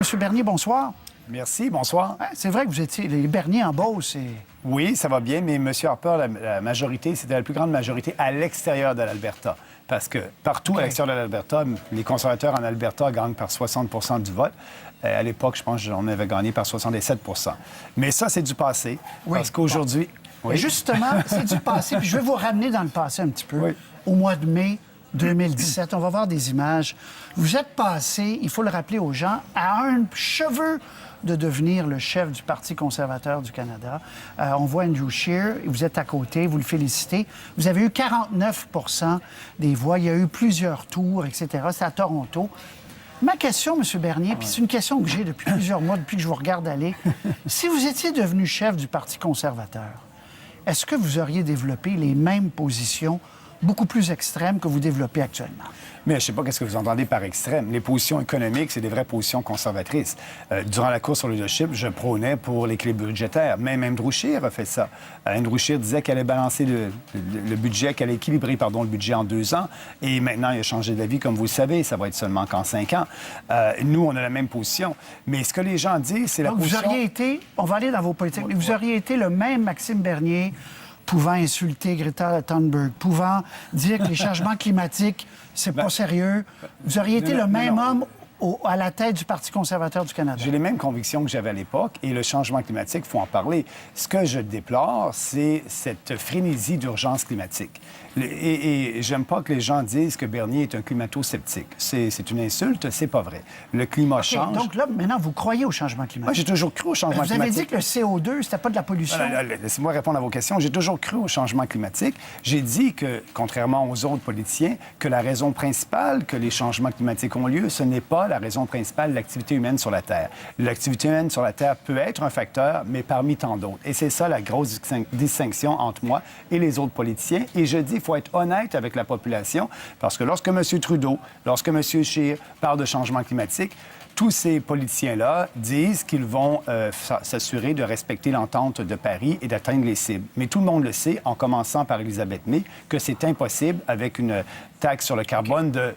Monsieur Bernier, bonsoir. Merci, bonsoir. C'est vrai que vous étiez les Bernier en Beauce. Oui, ça va bien, mais M. Harper, la majorité, c'était la plus grande majorité à l'extérieur de l'Alberta. Parce que partout à l'extérieur de l'Alberta, les conservateurs en Alberta gagnent par 60 du vote. À l'époque, je pense qu'on avait gagné par 67 Mais ça, c'est du passé. Oui. Parce qu'aujourd'hui... Bon. Oui. Justement, c'est du passé. Puis je vais vous ramener dans le passé un petit peu. Oui. Au mois de mai 2017, on va voir des images. Vous êtes passé, il faut le rappeler aux gens, à un cheveu de devenir le chef du Parti conservateur du Canada. On voit Andrew Scheer, vous êtes à côté, vous le félicitez. Vous avez eu 49 des voix, il y a eu plusieurs tours, etc. C'est à Toronto. Ma question, M. Bernier, puis c'est une question que j'ai depuis plusieurs mois, depuis que je vous regarde aller. Si vous étiez devenu chef du Parti conservateur, est-ce que vous auriez développé les mêmes positions beaucoup plus extrêmes que vous développez actuellement? Mais je ne sais pas qu'est-ce que vous entendez par extrême. Les positions économiques, c'est des vraies positions conservatrices. Durant la course au leadership, je prônais pour l'équilibre budgétaire. Même Andrew Scheer a fait ça. Andrew Scheer disait qu'elle allait balancer le budget, qu'elle allait équilibrer le budget en 2 ans. Et maintenant, il a changé d'avis, comme vous le savez. Ça va être seulement qu'en 5 ans. Nous, on a la même position. Mais ce que les gens disent, c'est la Donc, position... vous auriez été, on va aller dans vos politiques, mais vous auriez été le même Maxime Bernier pouvant insulter Greta Thunberg, pouvant dire que les changements climatiques, c'est pas sérieux. Vous auriez été le même homme à la tête du Parti conservateur du Canada. J'ai les mêmes convictions que j'avais à l'époque et le changement climatique, il faut en parler. Ce que je déplore, c'est cette frénésie d'urgence climatique. Et j'aime pas que les gens disent que Bernier est un climato-sceptique. C'est une insulte, c'est pas vrai. Le climat change. Donc là, maintenant, vous croyez au changement climatique? Moi, j'ai toujours cru au changement climatique. Vous avez dit que le CO2, c'était pas de la pollution. Laissez-moi répondre à vos questions. J'ai toujours cru au changement climatique. J'ai dit que, contrairement aux autres politiciens, que la raison principale que les changements climatiques ont lieu, ce n'est pas la raison principale de l'activité humaine sur la Terre. L'activité humaine sur la Terre peut être un facteur, mais parmi tant d'autres. Et c'est ça la grosse distinction entre moi et les autres politiciens. Et je dis, il faut être honnête avec la population, parce que lorsque M. Trudeau, lorsque M. Scheer parle de changement climatique, tous ces politiciens-là disent qu'ils vont s'assurer de respecter l'entente de Paris et d'atteindre les cibles. Mais tout le monde le sait, en commençant par Elisabeth May, que c'est impossible avec une taxe sur le carbone de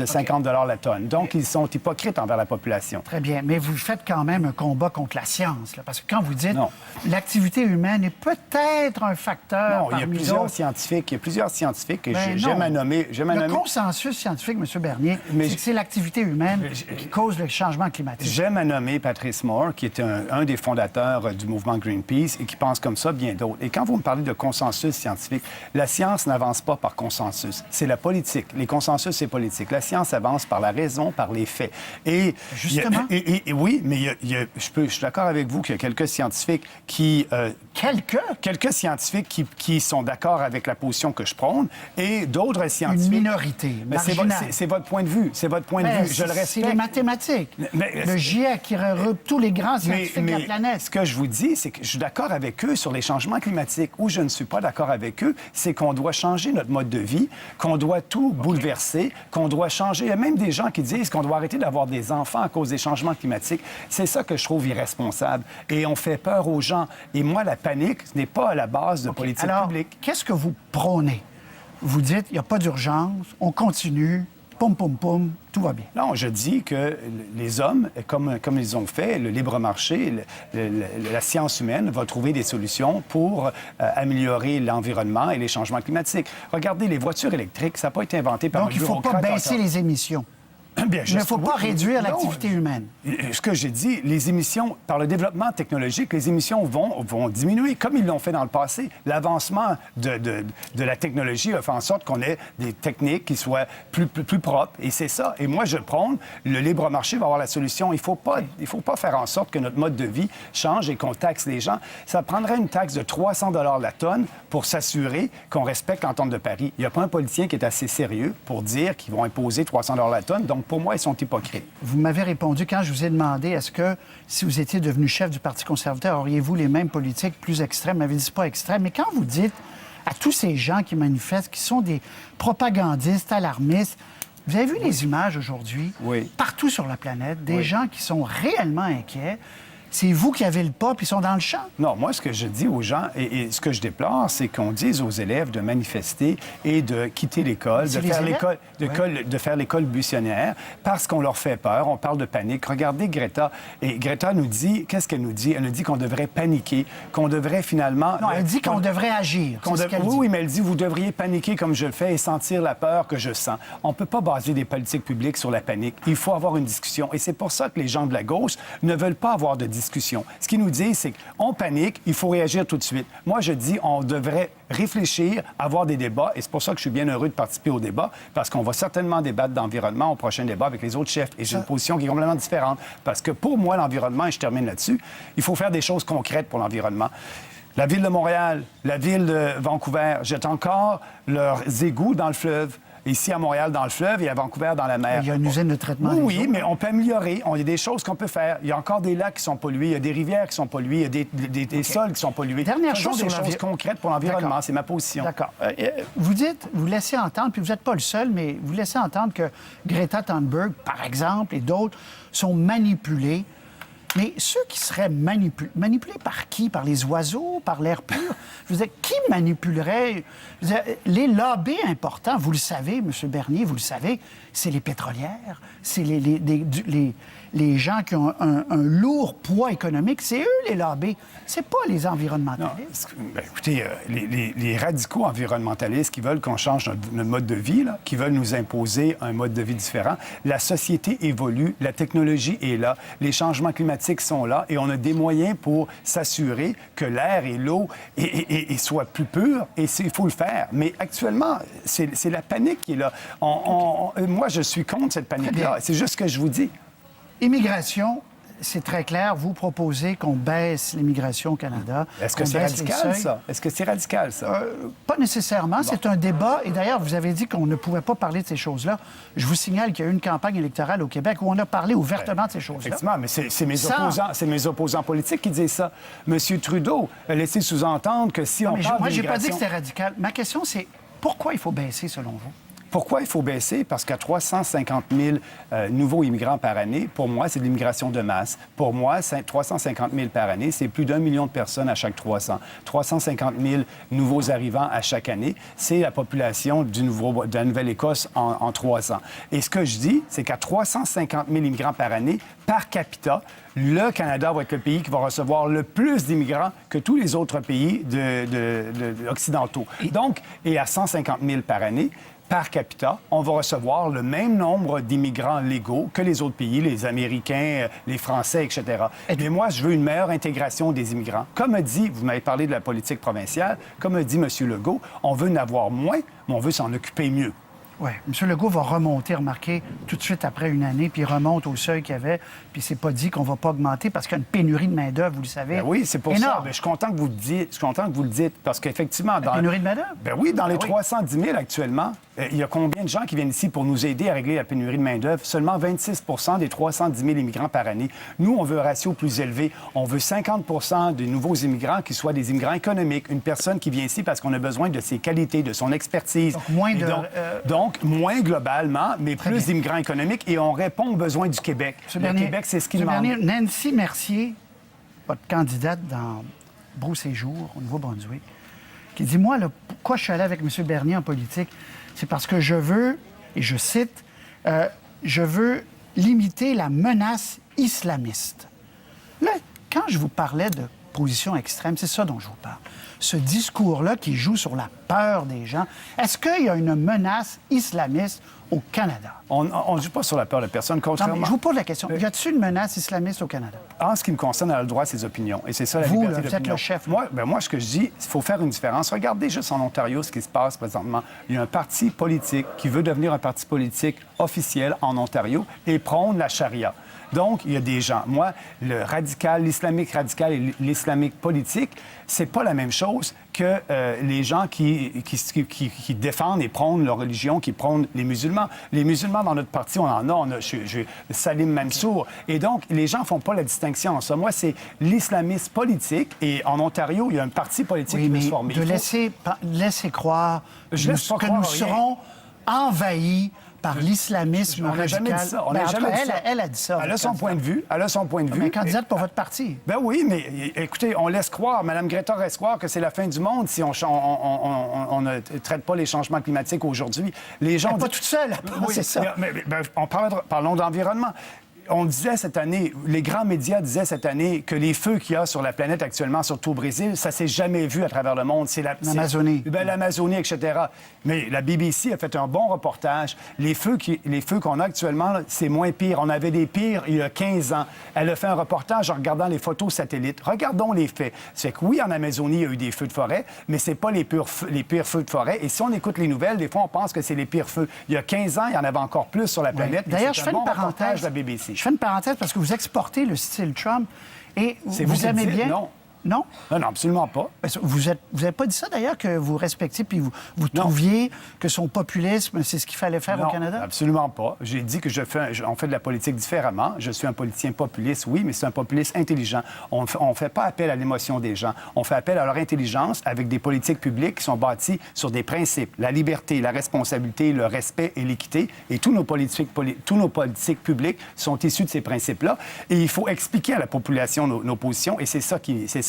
50 la tonne. Donc, ils sont hypocrites envers la population. Très bien, mais vous faites quand même un combat contre la science, là, parce que quand vous dites l'activité humaine est peut-être un facteur. Non, il y a plusieurs scientifiques. Il y a plusieurs scientifiques et j'aime à nommer. Le consensus scientifique, M. Bernier, c'est que c'est l'activité humaine qui cause le changement climatique. J'aime à nommer Patrice Moore, qui est un des fondateurs du mouvement Greenpeace et qui pense comme ça bien d'autres. Et quand vous me parlez de consensus scientifique, la science n'avance pas par consensus. C'est la politique. Les consensus, c'est politique. La science avance par la raison, par les faits. Et justement. Oui, mais je suis d'accord avec vous qu'il y a quelques scientifiques qui... Quelques scientifiques qui sont d'accord avec la position que je prône et d'autres scientifiques... Une minorité, marginale. C'est votre point de vue. C'est votre point de vue. Je le respecte. C'est les mathématiques. Le GIEC qui regroupe tous les grands scientifiques de la planète. Ce que je vous dis, c'est que je suis d'accord avec eux sur les changements climatiques. Où je ne suis pas d'accord avec eux, c'est qu'on doit changer notre mode de vie, qu'on doit tout bouleverser, qu'on doit changer. Il y a même des gens qui disent qu'on doit arrêter d'avoir des enfants à cause des changements climatiques. C'est ça que je trouve irresponsable. Et on fait peur aux gens. Et moi, la panique, ce n'est pas à la base de politique publique. Qu'est-ce que vous prônez? Vous dites, il n'y a pas d'urgence, on continue, poum, poum, poum, tout va bien. Non, je dis que les hommes, comme ils ont fait, le libre marché, la science humaine va trouver des solutions pour améliorer l'environnement et les changements climatiques. Regardez, les voitures électriques, ça n'a pas été inventé par un bureaucrate. Donc, il ne faut pas baisser les émissions. Bien, il ne faut pas réduire l'activité humaine. Ce que j'ai dit, les émissions, par le développement technologique, les émissions vont diminuer, comme ils l'ont fait dans le passé. L'avancement de la technologie a fait en sorte qu'on ait des techniques qui soient plus propres, et c'est ça. Et moi, je prône, le libre marché va avoir la solution. Il faut pas faire en sorte que notre mode de vie change et qu'on taxe les gens. Ça prendrait une taxe de 300 la tonne pour s'assurer qu'on respecte l'entente de Paris. Il n'y a pas un politicien qui est assez sérieux pour dire qu'ils vont imposer 300 la tonne. Donc, pour moi, ils sont hypocrites. Vous m'avez répondu quand je vous ai demandé est-ce que, si vous étiez devenu chef du Parti conservateur, auriez-vous les mêmes politiques plus extrêmes? Vous m'avez dit pas extrême. Mais quand vous dites à tous ces gens qui manifestent, qui sont des propagandistes, alarmistes, vous avez vu les images aujourd'hui, partout sur la planète, des gens qui sont réellement inquiets. C'est vous qui avez le pas, puis ils sont dans le champ. Non, moi, ce que je dis aux gens, et ce que je déplore, c'est qu'on dise aux élèves de manifester et de quitter l'école, de faire l'école buissonnière, parce qu'on leur fait peur. On parle de panique. Regardez Greta. Et Greta nous dit, qu'est-ce qu'elle nous dit? Elle nous dit qu'on devrait paniquer, qu'on devrait finalement... Non, elle dit qu'on devrait agir. Oui, mais elle dit, vous devriez paniquer comme je le fais et sentir la peur que je sens. On ne peut pas baser des politiques publiques sur la panique. Il faut avoir une discussion. Et c'est pour ça que les gens de la gauche ne veulent pas avoir de discussion. Ce qu'ils nous disent, c'est qu'on panique, il faut réagir tout de suite. Moi, je dis, on devrait réfléchir, avoir des débats, et c'est pour ça que je suis bien heureux de participer au débat, parce qu'on va certainement débattre d'environnement au prochain débat avec les autres chefs. Et j'ai une position qui est complètement différente. Parce que pour moi, l'environnement, et je termine là-dessus, il faut faire des choses concrètes pour l'environnement. La Ville de Montréal, la Ville de Vancouver jettent encore leurs égouts dans le fleuve. Ici, à Montréal, dans le fleuve, et à Vancouver, dans la mer. Il y a une usine de traitement. Oui, mais on peut améliorer. Il y a des choses qu'on peut faire. Il y a encore des lacs qui sont pollués, il y a des rivières qui sont polluées, il y a des sols qui sont pollués. Dernière chose des sur choses concrètes pour l'environnement. C'est ma position. D'accord. Vous dites, vous laissez entendre, puis vous n'êtes pas le seul, mais vous laissez entendre que Greta Thunberg, par exemple, et d'autres, sont manipulés. Mais ceux qui seraient manipulés par qui? Par les oiseaux? Par l'air pur? Je veux dire, qui manipulerait? Je veux dire, les lobbies importants, vous le savez, M. Bernier, vous le savez, c'est les pétrolières, c'est les gens qui ont un lourd poids économique, c'est eux les lobbies, c'est pas les environnementalistes. Bien, écoutez, les radicaux environnementalistes qui veulent qu'on change notre mode de vie, là, qui veulent nous imposer un mode de vie différent, la société évolue, la technologie est là, les changements climatiques sont là et on a des moyens pour s'assurer que l'air et l'eau soient plus purs et il faut le faire. Mais actuellement, c'est la panique qui est là. Moi, je suis contre cette panique-là. C'est juste ce que je vous dis. Immigration, c'est très clair. Vous proposez qu'on baisse l'immigration au Canada. Est-ce que c'est radical, ça? Est-ce que c'est radical, ça? Pas nécessairement. Bon. C'est un débat. Et d'ailleurs, vous avez dit qu'on ne pouvait pas parler de ces choses-là. Je vous signale qu'il y a eu une campagne électorale au Québec où on a parlé ouvertement de ces choses-là. Effectivement, mais c'est mes opposants politiques qui disent ça. M. Trudeau a laissé sous-entendre que si on parle moi, j'ai pas dit que d'immigration... c'était radical. Ma question, c'est pourquoi il faut baisser, selon vous? Pourquoi il faut baisser? Parce qu'à 350 000 nouveaux immigrants par année, pour moi, c'est de l'immigration de masse. Pour moi, 350 000 par année, c'est plus d'1 million de personnes à chaque 3 ans. 350 000 nouveaux arrivants à chaque année, c'est la population de la Nouvelle-Écosse en 3 ans. Et ce que je dis, c'est qu'à 350 000 immigrants par année, par capita, le Canada va être le pays qui va recevoir le plus d'immigrants que tous les autres pays occidentaux. Donc, et à 150 000 par année, par capita, on va recevoir le même nombre d'immigrants légaux que les autres pays, les Américains, les Français, etc. Mais moi, je veux une meilleure intégration des immigrants. Comme a dit, vous m'avez parlé de la politique provinciale, comme a dit M. Legault, on veut en avoir moins, mais on veut s'en occuper mieux. Oui. M. Legault va remonter, remarquez, tout de suite après une année, puis il remonte au seuil qu'il y avait, puis c'est pas dit qu'on va pas augmenter parce qu'il y a une pénurie de main-d'œuvre, vous le savez. Ben oui, c'est pour énorme. ça. Ben, je suis content que vous le dites, parce qu'effectivement... La pénurie de main-d'œuvre? Ben oui, dans les 310 000 actuellement, il y a combien de gens qui viennent ici pour nous aider à régler la pénurie de main-d'œuvre? Seulement 26 des 310 000 immigrants par année. Nous, on veut un ratio plus élevé. On veut 50 des nouveaux immigrants qui soient des immigrants économiques. Une personne qui vient ici parce qu'on a besoin de ses qualités, de son expertise. Donc, moins de... Donc, moins globalement, mais plus d'immigrants économiques. Et on répond aux besoins du Québec. Le Québec, c'est ce qu'il demande. Nancy Mercier, votre candidate dans Brousse et Jour, au Nouveau-Brunswick, qui dit, moi, là, pourquoi je suis allé avec M. Bernier en politique? C'est parce que je veux, et je cite, je veux limiter la menace islamiste. Là, quand je vous parlais de position extrême, c'est ça dont je vous parle. Ce discours-là qui joue sur la peur des gens, est-ce qu'il y a une menace islamiste au Canada? On ne joue pas sur la peur de personne, contrairement... Non, mais je vous pose la question. Y a-t-il une menace islamiste au Canada? En ce qui me concerne, elle a le droit à ses opinions. Et c'est ça, la liberté d'opinion. Vous êtes le chef. Moi, ce que je dis, il faut faire une différence. Regardez juste en Ontario ce qui se passe présentement. Il y a un parti politique qui veut devenir un parti politique officiel en Ontario et prône la charia. Donc, il y a des gens. Moi, le radical, l'islamique radical et l'islamique politique, c'est pas la même chose que les gens qui défendent et prônent leur religion, qui prônent les musulmans. Les musulmans, dans notre parti, on a Salim Mansour. Et donc, les gens font pas la distinction en ça. Moi, c'est l'islamisme politique. Et en Ontario, il y a un parti politique qui veut se former. De laisser croire que nous serons envahis par l'islamisme On n'a jamais radical. dit ça. On Ben, n'a en tout jamais cas, dit ça. elle a dit ça. Elle a votre son candidate. point de vue. Elle a son point de vue. Mais candidate pour votre parti. Ben oui, mais écoutez, on laisse croire, Mme Greta laisse croire que c'est la fin du monde si on ne traite pas les changements climatiques aujourd'hui. Les gens Elle n'est pas toute seule à penser ça. Parlons d'environnement. On disait cette année, les grands médias disaient cette année que les feux qu'il y a sur la planète actuellement, surtout au Brésil, ça s'est jamais vu à travers le monde. C'est l'Amazonie. L'Amazonie, etc. Mais la BBC a fait un bon reportage. Les feux qu'on a actuellement, là, c'est moins pire. On avait des pires il y a 15 ans. Elle a fait un reportage en regardant les photos satellites. Regardons les faits. C'est que oui, en Amazonie, il y a eu des feux de forêt, mais c'est pas les pires feux de forêt. Et si on écoute les nouvelles, des fois, on pense que c'est les pires feux. Il y a 15 ans, il y en avait encore plus sur la planète. Oui. D'ailleurs, je fais une parenthèse. De la BBC. Je fais une parenthèse parce que vous exportez le style Trump et C'est vous qui aimez le dites? bien. Non. Non? Non, absolument pas. Vous n'avez pas dit ça d'ailleurs que vous respectiez puis vous trouviez que son populisme, c'est ce qu'il fallait faire Non, au Canada? Absolument pas. J'ai dit que on fait de la politique différemment. Je suis un politicien populiste, oui, mais c'est un populiste intelligent. On ne fait pas appel à l'émotion des gens. On fait appel à leur intelligence avec des politiques publiques qui sont bâties sur des principes. La liberté, la responsabilité, le respect et l'équité. Et tous nos politiques publiques sont issus de ces principes-là. Et il faut expliquer à la population nos positions. Et c'est ça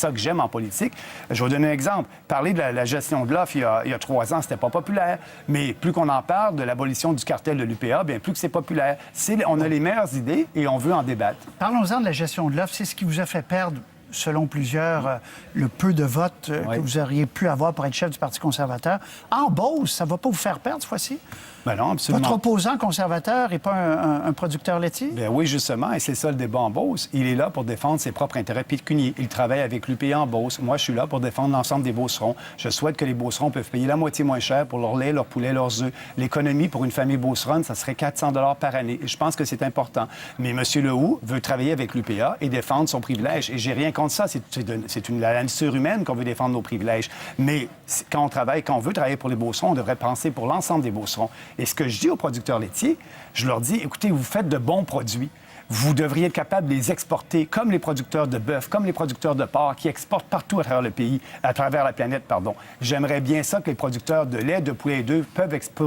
que j'aime en politique. Je vais vous donner un exemple. Parler de la gestion de l'offre il y a 3 ans, c'était pas populaire. Mais plus qu'on en parle de l'abolition du cartel de l'UPA, bien plus que c'est populaire. On a les meilleures idées et on veut en débattre. Parlons-en de la gestion de l'offre. C'est ce qui vous a fait perdre, selon plusieurs, le peu de votes que vous auriez pu avoir pour être chef du Parti conservateur. En Beauce, ça ne va pas vous faire perdre cette fois-ci? Ben non, absolument. Votre opposant conservateur n'est pas un producteur laitier? Bien oui, justement, et c'est ça le débat en Beauce. Il est là pour défendre ses propres intérêts pécuniaires. Il travaille avec l'UPA en Beauce. Moi, je suis là pour défendre l'ensemble des Beaucerons. Je souhaite que les Beaucerons peuvent payer la moitié moins cher pour leur lait, leur poulet, leurs œufs. L'économie pour une famille beauceronne, ça serait 400 $ par année. Et je pense que c'est important. Mais M. Lehoux veut travailler avec l'UPA et défendre son privilège. Et j'ai rien contre ça. C'est la nature humaine qu'on veut défendre nos privilèges. Mais quand on veut travailler pour les Beaucerons, on devrait penser pour l'ensemble des Beaucerons. Et ce que je dis aux producteurs laitiers, je leur dis, écoutez, vous faites de bons produits. Vous devriez être capable de les exporter comme les producteurs de bœuf, comme les producteurs de porc qui exportent partout à travers le pays, à travers la planète, pardon. J'aimerais bien ça que les producteurs de lait, de poulet et d'œufs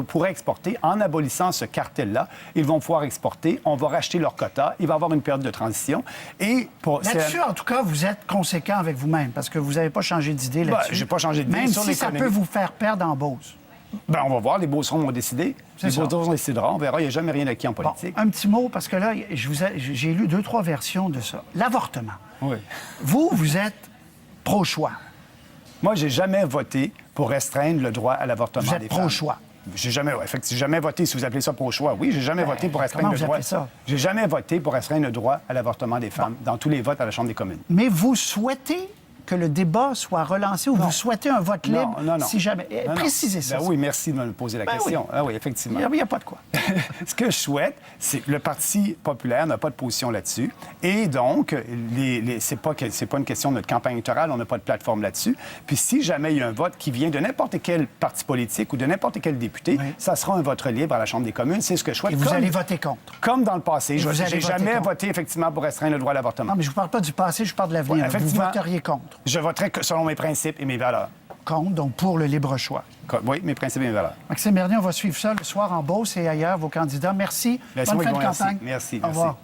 pourraient exporter en abolissant ce cartel-là. Ils vont pouvoir exporter, on va racheter leur quota, il va y avoir une période de transition. Et là-dessus, en tout cas, vous êtes conséquent avec vous-même parce que vous n'avez pas changé d'idée là-dessus. J'ai pas changé d'idée même sur si ça l'économie. peut vous faire perdre en Beauce. Bien, on va voir, les Beaucerons vont décider. Les Beaucerons décideront, on verra, il n'y a jamais rien acquis en politique. Bon, un petit mot, parce que là, j'ai lu 2-3 versions de ça. L'avortement. Oui. Vous êtes pro-choix. Moi, j'ai jamais voté pour restreindre le droit à l'avortement des femmes. Vous êtes pro-choix. J'ai jamais voté, si vous appelez ça pro-choix. Oui, j'ai jamais voté pour restreindre le droit. Comment vous appelez ça? J'ai jamais voté pour restreindre le droit à l'avortement des femmes dans tous les votes à la Chambre des communes. Mais vous souhaitez que le débat soit relancé ou vous souhaitez un vote libre si jamais... Précisez ça. Ben oui, merci de me poser la question. Oui. Ah oui, effectivement. Il n'y a pas de quoi. Ce que je souhaite, c'est que le Parti populaire n'a pas de position là-dessus. Et donc, c'est pas une question de notre campagne électorale, on n'a pas de plateforme là-dessus. Puis si jamais il y a un vote qui vient de n'importe quel parti politique ou de n'importe quel député, ça sera un vote libre à la Chambre des communes. C'est ce que je souhaite. Et vous allez voter contre. Comme dans le passé. Je n'ai jamais contre. voté, effectivement, pour restreindre le droit à l'avortement. Non, mais je ne vous parle pas du passé, je parle de l'avenir. Vous voteriez contre. Je voterai selon mes principes et mes valeurs. Contre, donc pour le libre choix. Oui, mes principes et mes valeurs. Maxime Bernier, on va suivre ça le soir en Beauce et ailleurs, vos candidats. Merci. Bonne fin de campagne. Merci. Au revoir.